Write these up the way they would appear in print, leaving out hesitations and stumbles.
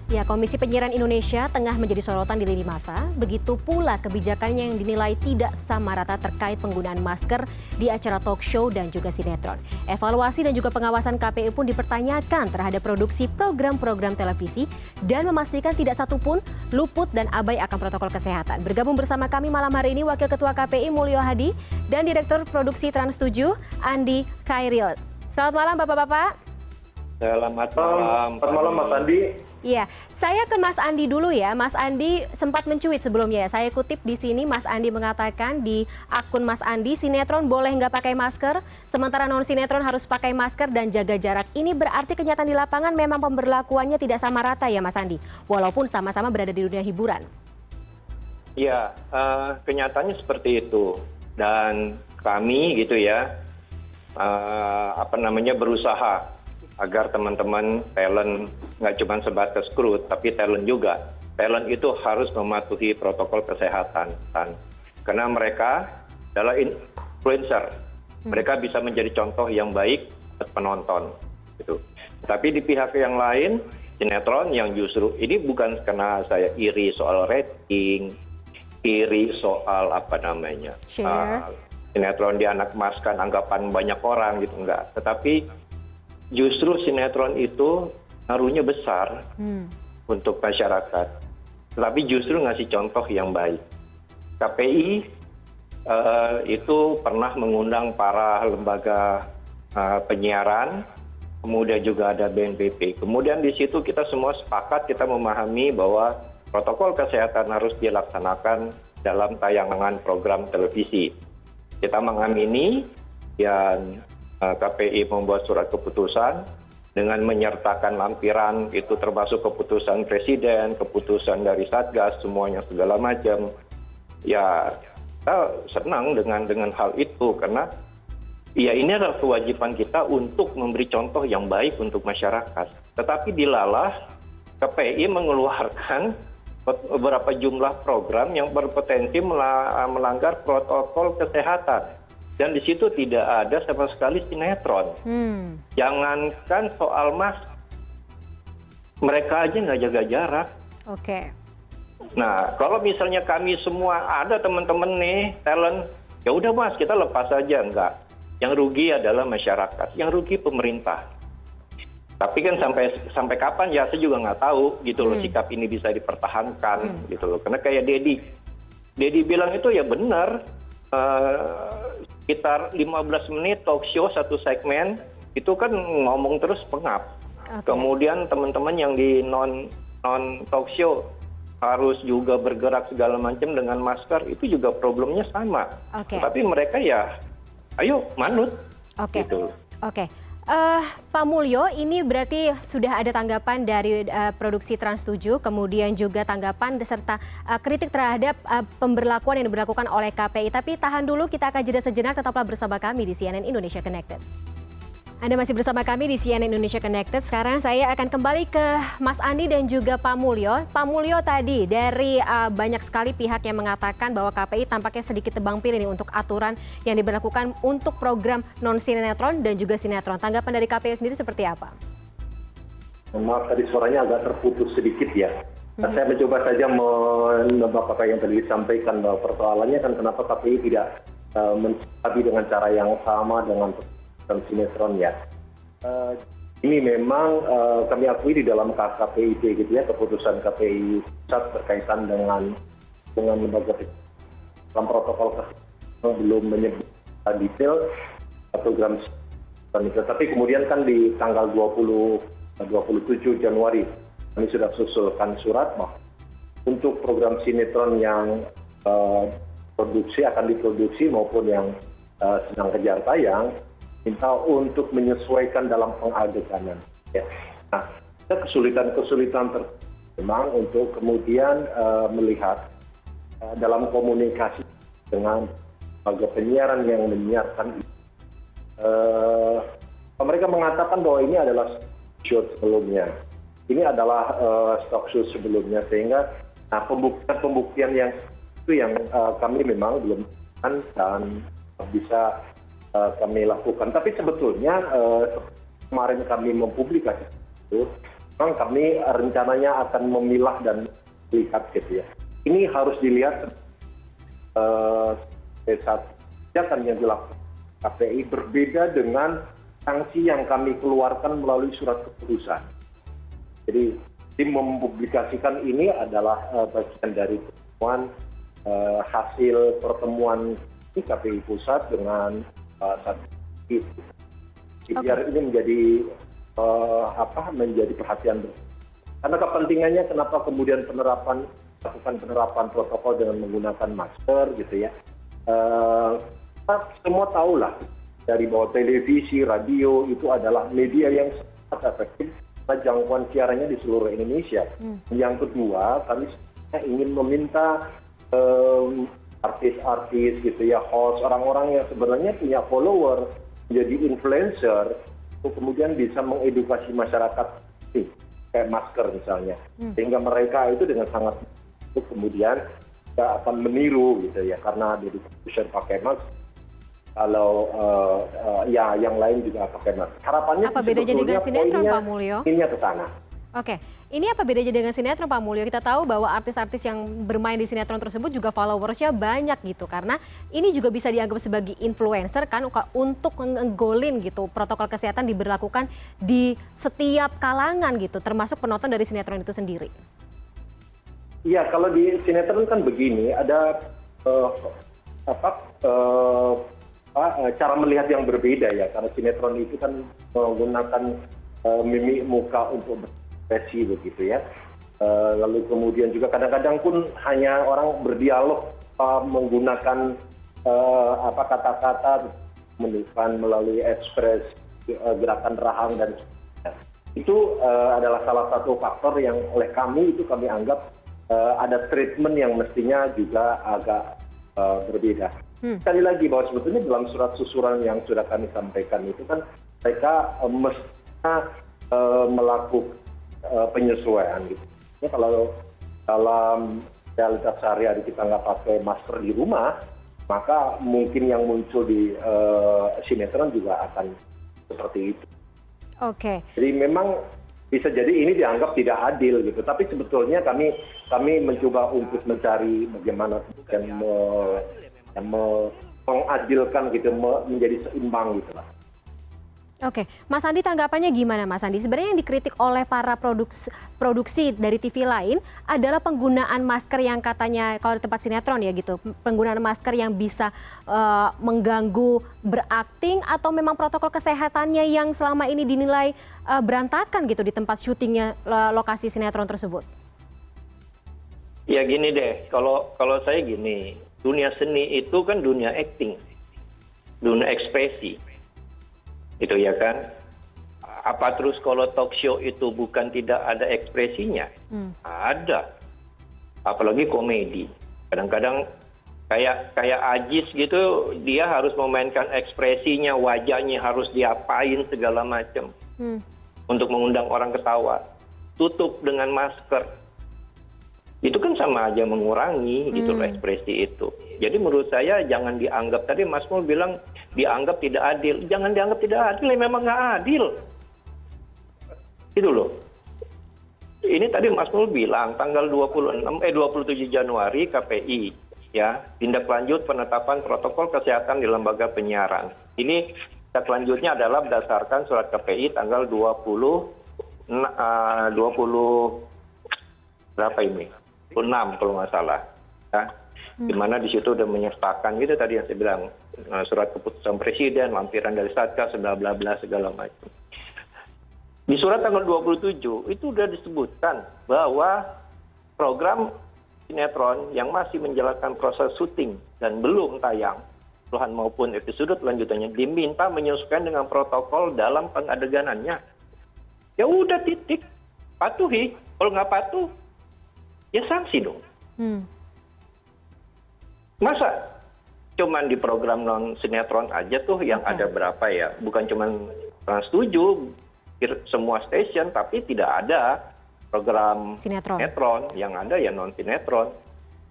Ya, Komisi Penyiaran Indonesia tengah menjadi sorotan di lini masa. Begitu pula kebijakannya yang dinilai tidak sama rata terkait penggunaan masker di acara talk show dan juga sinetron. Evaluasi dan juga pengawasan KPI pun dipertanyakan terhadap produksi program-program televisi dan memastikan tidak satupun luput dan abai akan protokol kesehatan. Bergabung bersama kami malam hari ini Wakil Ketua KPI Mulyo Hadi dan Direktur Produksi Trans 7 Andi Khairil. Selamat malam Bapak-Bapak. Selamat malam. Selamat malam Mas Andi. Iya, saya ke Mas Andi dulu ya. Mas Andi sempat mencuit sebelumnya. Saya kutip di sini, Mas Andi mengatakan di akun Mas Andi, sinetron boleh nggak pakai masker, sementara non-sinetron harus pakai masker dan jaga jarak. Ini berarti kenyataan di lapangan memang pemberlakuannya tidak sama rata ya Mas Andi, walaupun sama-sama berada di dunia hiburan. Iya, kenyataannya seperti itu. Dan kami gitu ya, berusaha agar teman-teman talent nggak cuma sebatas kru, tapi talent juga. Talent itu harus mematuhi protokol kesehatan. Karena mereka adalah influencer. Mereka bisa menjadi contoh yang baik buat penonton. Gitu. Tapi di pihak yang lain, sinetron yang justru, ini bukan karena saya iri soal rating, iri soal sinetron dianakmaskan anggapan banyak orang gitu, enggak. Tetapi justru sinetron itu ngaruhnya besar untuk masyarakat, tetapi justru ngasih contoh yang baik. KPI itu pernah mengundang para lembaga penyiaran, kemudian juga ada BNPB. Kemudian di situ kita semua sepakat, kita memahami bahwa protokol kesehatan harus dilaksanakan dalam tayangan program televisi. Kita mengamini dan KPI membuat surat keputusan dengan menyertakan lampiran itu termasuk keputusan presiden, keputusan dari Satgas, semuanya segala macam. Ya, kita senang dengan hal itu karena ya ini adalah kewajiban kita untuk memberi contoh yang baik untuk masyarakat. Tetapi dilalah KPI mengeluarkan beberapa jumlah program yang berpotensi melanggar protokol kesehatan. Dan di situ tidak ada sama sekali sinetron. Jangankan soal mereka aja nggak jaga jarak. Oke. Nah, kalau misalnya kami semua ada teman-teman nih talent, ya udah Mas, kita lepas aja, enggak. Yang rugi adalah masyarakat, yang rugi pemerintah. Tapi kan sampai kapan ya saya juga nggak tahu gitu loh, sikap ini bisa dipertahankan gitu loh. Karena kayak Dedi bilang itu ya benar. Sekitar 15 menit talk show satu segmen itu kan ngomong terus pengap. Kemudian teman-teman yang di non talk show harus juga bergerak segala macam dengan masker, itu juga problemnya sama. Tapi mereka ya ayo manut. Gitu. Pak Mulyo, ini berarti sudah ada tanggapan dari produksi Trans 7, kemudian juga tanggapan serta kritik terhadap pemberlakuan yang diberlakukan oleh KPI. Tapi tahan dulu, kita akan jeda sejenak, tetaplah bersama kami di CNN Indonesia Connected. Anda masih bersama kami di CNN Indonesia Connected. Sekarang saya akan kembali ke Mas Andi dan juga Pak Mulyo. Pak Mulyo, tadi dari banyak sekali pihak yang mengatakan bahwa KPI tampaknya sedikit tebang pilih nih untuk aturan yang diberlakukan untuk program non-sinetron dan juga sinetron. Tanggapan dari KPI sendiri seperti apa? Maaf, tadi suaranya agak terputus sedikit ya. Saya mencoba saja menebak apa yang tadi disampaikan, bahwa persoalannya kan kenapa KPI tidak mencapai dengan cara yang sama dengan sinetron ya. Ini memang kami akui di dalam KPIT gitu ya, keputusan KPI pusat berkaitan dengan lembaga dalam protokol kesehatan belum menyebut detail program sinetron itu. Tapi kemudian kan di tanggal 27 Januari kami sudah susulkan surat untuk program sinetron yang akan diproduksi maupun yang sedang kejar tayang, minta untuk menyesuaikan dalam pengadeganan. Ya. Nah, ada kesulitan memang untuk kemudian melihat dalam komunikasi dengan lembaga penyiaran yang menyiarkan. Mereka mengatakan bahwa ini adalah shoot sebelumnya, ini adalah stock shoot sebelumnya, sehingga pembuktian yang itu yang kami memang belum dan bisa kami lakukan. Tapi sebetulnya kemarin kami mempublikasikan itu memang kami rencananya akan memilah dan melihat gitu ya. Ini harus dilihat kebijakan yang dilakukan KPI berbeda dengan sanksi yang kami keluarkan melalui surat keputusan. Jadi tim mempublikasikan ini adalah bagian dari pertemuan hasil pertemuan KPI pusat dengan Satgas. Biar ini menjadi menjadi perhatian. Karena kepentingannya kenapa kemudian melakukan penerapan protokol dengan menggunakan masker gitu ya. Kita semua tahulah dari bahwa televisi, radio itu adalah media yang sangat efektif karena jangkauan siarannya di seluruh Indonesia. Yang kedua, kami ingin meminta artis-artis gitu ya, host, orang-orang yang sebenarnya punya follower, menjadi influencer, untuk kemudian bisa mengedukasi masyarakat, kayak masker misalnya, sehingga mereka itu dengan sangat kemudian tidak akan meniru gitu ya, karena di keputusan pakai masker, kalau ya yang lain juga pakai masker. Harapannya apa bedanya dengan sinetron, Pak Mulyo? Ini ke sana. Oke, ini apa bedanya dengan sinetron, Pak Mulyo? Kita tahu bahwa artis-artis yang bermain di sinetron tersebut juga followersnya banyak gitu, karena ini juga bisa dianggap sebagai influencer kan untuk menggolin gitu protokol kesehatan diberlakukan di setiap kalangan gitu, termasuk penonton dari sinetron itu sendiri. Iya, kalau di sinetron kan begini, ada cara melihat yang berbeda ya, karena sinetron itu kan menggunakan mimik muka untuk berekspresi begitu ya. Lalu kemudian juga kadang-kadang pun hanya orang berdialog menggunakan kata-kata menunjukkan melalui ekspresi, gerakan rahang dan sebagainya. Itu adalah salah satu faktor yang oleh kami itu kami anggap ada treatment yang mestinya juga agak berbeda. Sekali lagi bahwa sebetulnya dalam surat susuran yang sudah kami sampaikan itu kan mereka mestinya melakukan penyesuaian gitu. Ya, kalau dalam realitas sehari-hari kita nggak pakai masker di rumah, maka mungkin yang muncul di sinetron juga akan seperti itu. Oke. Jadi memang bisa jadi ini dianggap tidak adil gitu. Tapi sebetulnya kami mencoba untuk mencari bagaimana mengadilkan gitu, menjadi seimbang gitu lah. Oke, Mas Andi tanggapannya gimana, Mas Andi? Sebenarnya yang dikritik oleh para produksi dari TV lain adalah penggunaan masker yang katanya kalau di tempat sinetron ya gitu, penggunaan masker yang bisa mengganggu berakting atau memang protokol kesehatannya yang selama ini dinilai berantakan gitu di tempat syutingnya lokasi sinetron tersebut. Ya gini deh, kalau saya gini, dunia seni itu kan dunia acting, dunia ekspresi. Itu ya kan, apa terus kalau talk show itu bukan tidak ada ekspresinya? Ada, apalagi komedi. Kadang-kadang kayak Ajis gitu, dia harus memainkan ekspresinya, wajahnya harus diapain segala macam untuk mengundang orang ketawa. Tutup dengan masker, itu kan sama aja mengurangi gitu loh ekspresi itu. Jadi menurut saya jangan dianggap, tadi Mas Mul bilang dianggap tidak adil. Jangan dianggap tidak adil, ya memang nggak adil. Gitu loh. Ini tadi Mas Mul bilang tanggal 27 Januari KPI ya, tindak lanjut penetapan protokol kesehatan di lembaga penyiaran. Ini tindak lanjutnya adalah berdasarkan surat KPI tanggal 20 berapa ini? 6 kalau nggak salah. Ya. Di mana di situ udah menyertakan gitu tadi yang saya bilang, surat keputusan presiden, lampiran dari Satgas, bla bla bla segala macam. Di surat tanggal 27 itu udah disebutkan bahwa program sinetron yang masih menjalankan proses syuting dan belum tayang, keseluruhan maupun episode lanjutannya diminta menyesuaikan dengan protokol dalam pengadeganannya. Ya udah titik, patuhi. Kalau nggak patuh, ya sanksi dong. Masa cuman di program non sinetron aja tuh yang ada berapa ya? Bukan cuman Trans 7, semua stasiun, tapi tidak ada program sinetron. Yang ada ya non sinetron.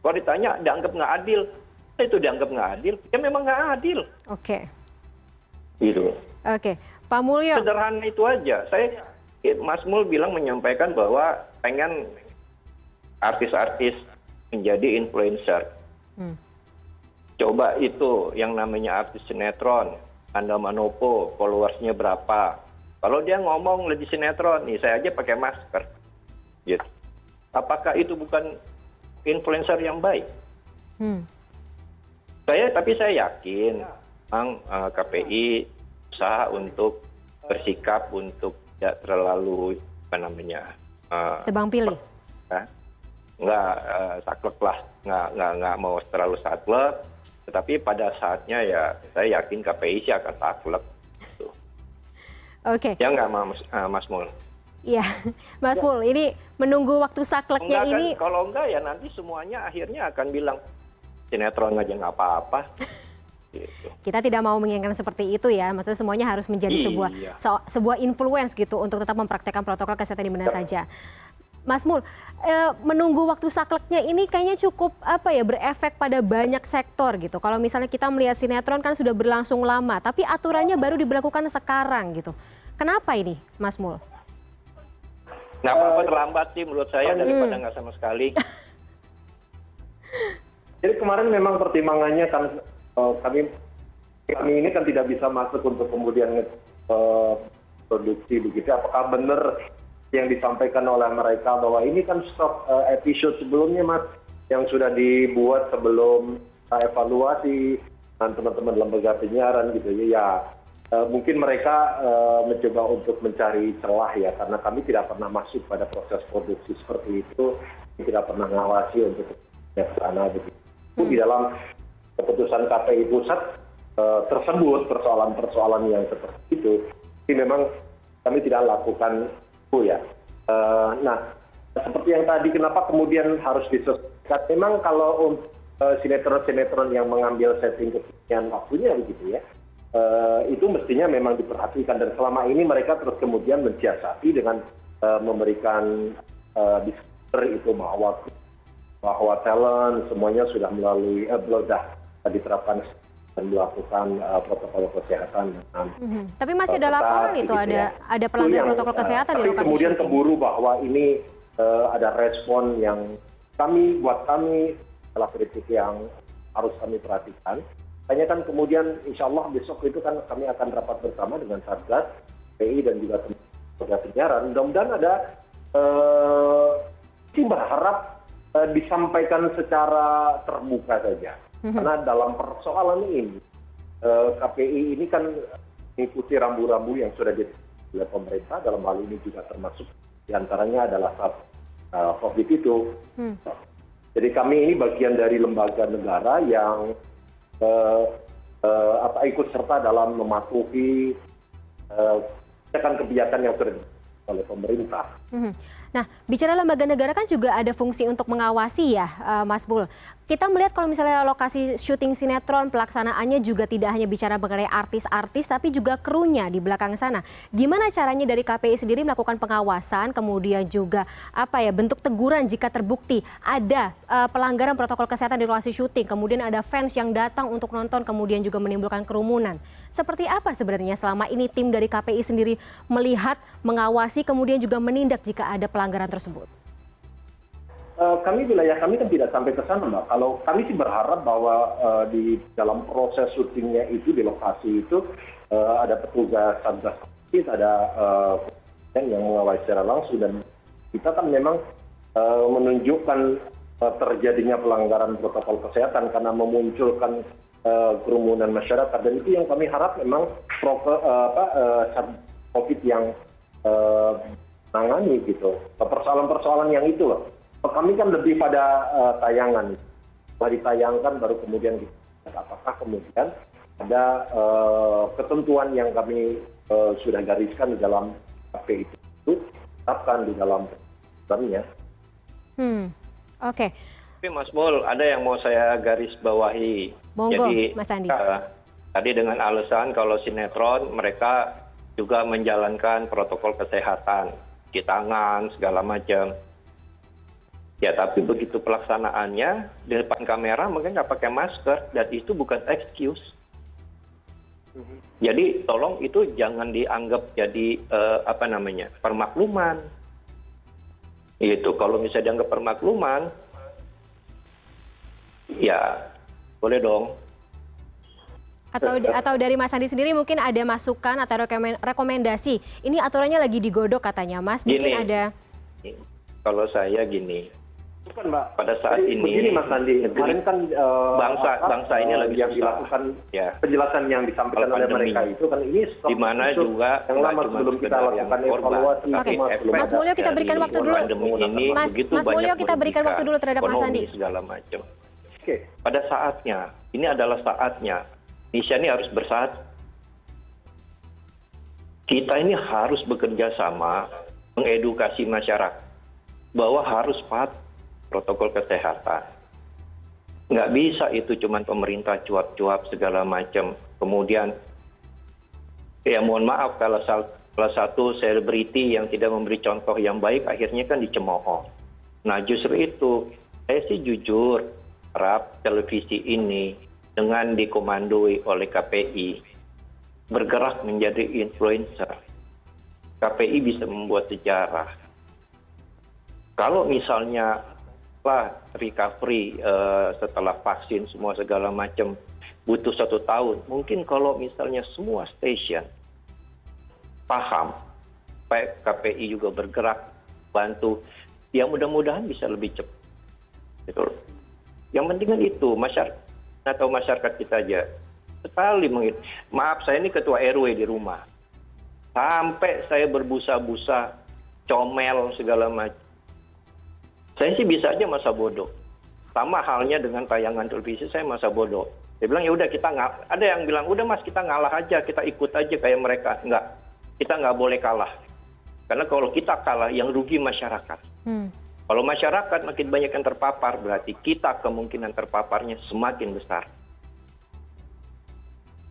Kalau ditanya dianggap nggak adil, itu dianggap nggak adil, ya memang nggak adil. Oke. Gitu. Oke, Pak Mulyo. Sederhana itu aja. Mas Mul menyampaikan bahwa pengen artis-artis menjadi influencer. Coba itu yang namanya artis sinetron, Anda Manopo, followersnya berapa? Kalau dia ngomong lagi sinetron, nih saya aja pakai masker. Gitu. Apakah itu bukan influencer yang baik? Tapi saya yakin memang KPI usaha untuk bersikap untuk tidak terlalu tebang pilih. Nggak saklek lah, nggak mau terlalu saklek. Tetapi pada saatnya ya saya yakin KPI sih akan saklek. Gitu. Oke. Ya nggak Mas Mul? Iya, Mas Mul, ini menunggu waktu sakleknya ini. Kalau enggak ya nanti semuanya akhirnya akan bilang sinetron aja nggak apa-apa. Gitu. Kita tidak mau menginginkan seperti itu ya, maksudnya semuanya harus menjadi sebuah influence gitu untuk tetap mempraktekkan protokol kesehatan di mana saja. Mas Mul, menunggu waktu sakleknya ini kayaknya cukup berefek pada banyak sektor gitu. Kalau misalnya kita melihat sinetron kan sudah berlangsung lama, tapi aturannya baru diberlakukan sekarang gitu. Kenapa ini, Mas Mul? Nggak apa-apa terlambat sih menurut saya daripada nggak sama sekali. Jadi kemarin memang pertimbangannya kan kami ini kan tidak bisa masuk untuk kemudian produksi begitu. Apakah benar yang disampaikan oleh mereka bahwa ini kan stok episode sebelumnya Mas yang sudah dibuat sebelum evaluasi dengan teman-teman lembaga penyiaran gitu ya. Mungkin mereka mencoba untuk mencari celah ya karena kami tidak pernah masuk pada proses produksi seperti itu, tidak pernah mengawasi untuk ke sana begitu. Di dalam keputusan KPI pusat tersebut persoalan-persoalan yang seperti itu, ini memang kami tidak lakukan itu ya. Nah, seperti yang tadi, kenapa kemudian harus disesuaikan? Memang kalau sinetron-sinetron yang mengambil setting kekinian waktunya begitu ya, itu mestinya memang diperhatikan dan selama ini mereka terus kemudian mensiasati dengan memberikan disclaimer itu bahwa talent semuanya sudah melalui sudah diterapkan dan melakukan protokol kesehatan. Tapi masih ada laporan itu ada pelanggaran protokol kesehatan di lokasi kemudian syuting. keburu bahwa ini ada respon yang buat kami adalah kritik yang harus kami perhatikan. Hanya kan kemudian insya Allah besok itu kan kami akan rapat bersama dengan Satgas, PI dan juga teman-teman penyiaran. Mudah-mudahan ada berharap disampaikan secara terbuka saja. Karena dalam persoalan ini, KPI ini kan mengikuti rambu-rambu yang sudah ditentukan oleh pemerintah, dalam hal ini juga termasuk diantaranya adalah COVID itu. Jadi kami ini bagian dari lembaga negara yang ikut serta dalam mematuhi kebijakan yang sudah ditentukan oleh pemerintah. Nah, bicara lembaga negara kan juga ada fungsi untuk mengawasi ya, Mas Mul. Kita melihat kalau misalnya lokasi syuting sinetron, pelaksanaannya juga tidak hanya bicara mengenai artis-artis, tapi juga krunya di belakang sana. Gimana caranya dari KPI sendiri melakukan pengawasan, kemudian juga bentuk teguran jika terbukti ada pelanggaran protokol kesehatan di lokasi syuting, kemudian ada fans yang datang untuk nonton, kemudian juga menimbulkan kerumunan. Seperti apa sebenarnya selama ini tim dari KPI sendiri melihat, mengawasi, kemudian juga menindak jika ada pelanggaran tersebut? Wilayah kami kan tidak sampai ke sana, Mbak. Kalau kami sih berharap bahwa di dalam proses syutingnya itu di lokasi itu ada petugas Satgas, ada yang mengawasi secara langsung dan kita kan memang menunjukkan terjadinya pelanggaran protokol kesehatan karena memunculkan kerumunan masyarakat dan itu yang kami harap memang COVID yang menangani gitu. Persoalan-persoalan yang itu loh. Kami kan lebih pada tayangan. Setelah ditayangkan baru kemudian kita apakah kemudian ada ketentuan yang kami sudah gariskan di dalam KPI itu tetapkan di dalam programnya. Oke. Tapi Mas Mul, ada yang mau saya garis bawahi. Monggo, Jadi, Mas Andi. Tadi dengan alasan kalau sinetron mereka juga menjalankan protokol kesehatan, cuci tangan, segala macam. Ya tapi begitu pelaksanaannya di depan kamera mungkin nggak pakai masker dan itu bukan excuse. Jadi tolong itu jangan dianggap jadi permakluman. Itu kalau misalnya dianggap permakluman, ya boleh dong. Atau dari Mas Andi sendiri mungkin ada masukan atau rekomendasi. Ini aturannya lagi digodok katanya, Mas. Mungkin Gini, ada. Kalau saya gini, Bukan, Mbak. pada saat Jadi, ini begini Mas Andi, kemarin kan bangsa ini lagi yang susah. dilakukan Ya. penjelasan yang disampaikan Soal oleh pandemi. mereka itu kan ini Di mana juga yang nggak lama cuma sebelum kita sekedar yang lakukan korban, evaluasi. Oke. cuma belum Mas ada- Mulyo, kita berikan waktu dulu. Pandemi ini Mas begitu Mulyo, banyak kita berikan waktu dulu terhadap Mas merugikan Andi. ekonomi segala macam. Oke. Pada saatnya, ini adalah saatnya Indonesia ini harus bersatu. Kita ini harus bekerja sama mengedukasi masyarakat bahwa harus patuh protokol kesehatan. Nggak bisa itu cuman pemerintah cuap-cuap segala macam. Kemudian, ya mohon maaf kalau salah satu selebriti yang tidak memberi contoh yang baik akhirnya kan dicemooh. Nah justru itu, saya sih jujur harap televisi ini dengan dikomandoi oleh KPI bergerak menjadi influencer. KPI bisa membuat sejarah. Kalau misalnya recovery setelah vaksin semua segala macam butuh 1 tahun. Mungkin kalau misalnya semua stasiun paham, KPI juga bergerak bantu, ya mudah-mudahan bisa lebih cepat. Gitu. Yang penting kan itu masyarakat kita aja sekali maaf saya ini ketua RW di rumah, sampai saya berbusa-busa comel segala macam. Saya sih bisa aja masa bodoh. Sama halnya dengan tayangan televisi, saya masa bodoh. Dia bilang, ya udah kita ada yang bilang, udah Mas kita ngalah aja, kita ikut aja kayak mereka. Enggak, kita nggak boleh kalah. Karena kalau kita kalah, yang rugi masyarakat. Kalau masyarakat makin banyak yang terpapar, berarti kita kemungkinan terpaparnya semakin besar.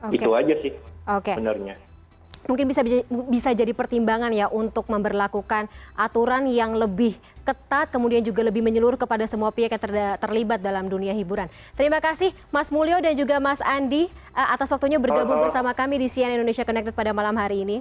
Oke. Itu aja sih Oke. sebenarnya. Mungkin bisa jadi pertimbangan ya untuk memberlakukan aturan yang lebih ketat, kemudian juga lebih menyeluruh kepada semua pihak yang terlibat dalam dunia hiburan. Terima kasih Mas Mulyo dan juga Mas Andi atas waktunya bergabung bersama kami di CNN Indonesia Connected pada malam hari ini.